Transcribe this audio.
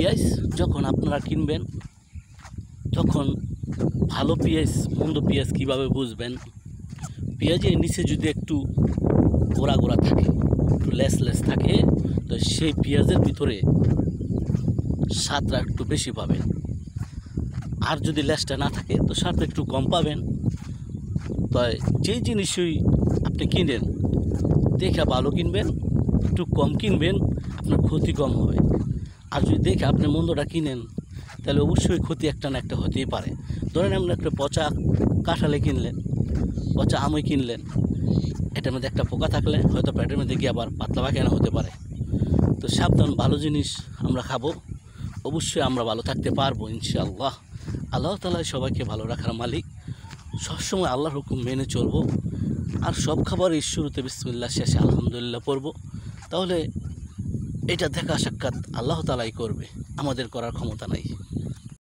পেঁয়াজ যখন আপনারা কিনবেন তখন ভালো পেঁয়াজ মন্দ পেঁয়াজ কীভাবে বুঝবেন? পেঁয়াজের নিচে যদি একটু গোড়া গোড়া থাকে, একটু লেস থাকে, তো সেই পেঁয়াজের ভিতরে স্বাদটা একটু বেশি পাবেন। আর যদি লেসটা না থাকে তো স্বাদটা একটু কম পাবেন। তাই যেই জিনিসই আপনি কিনেন দেখে ভালো কিনবেন, একটু কম কিনবেন, আপনার ক্ষতি কম হবে। আর যদি দেখে আপনি মন্দটা কিনেন তাহলে অবশ্যই ক্ষতি একটা না একটা হতেই পারে। ধরেন আপনি একটা পচা কাঁঠালে কিনলেন, পচা আমই কিনলেন, এটার মধ্যে একটা পোকা থাকলে হয়তো পেটের মধ্যে গিয়ে আবার পাতলা পায়খানা হতে পারে। তো সাবধান, ভালো জিনিস আমরা খাবো, অবশ্যই আমরা ভালো থাকতে পারবো ইনশাআল্লাহ। আল্লাহ তাআলা সবাইকে ভালো রাখার মালিক, সবসময় আল্লাহর হুকুম মেনে চলবো। আর সব খাবারের শুরুতে বিসমিল্লাহ, শেষে আলহামদুলিল্লাহ পড়বো। তাহলে এটা দেখা সাক্ষাৎ আল্লাহ তাআলাই করবে, আমাদের করার ক্ষমতা নাই।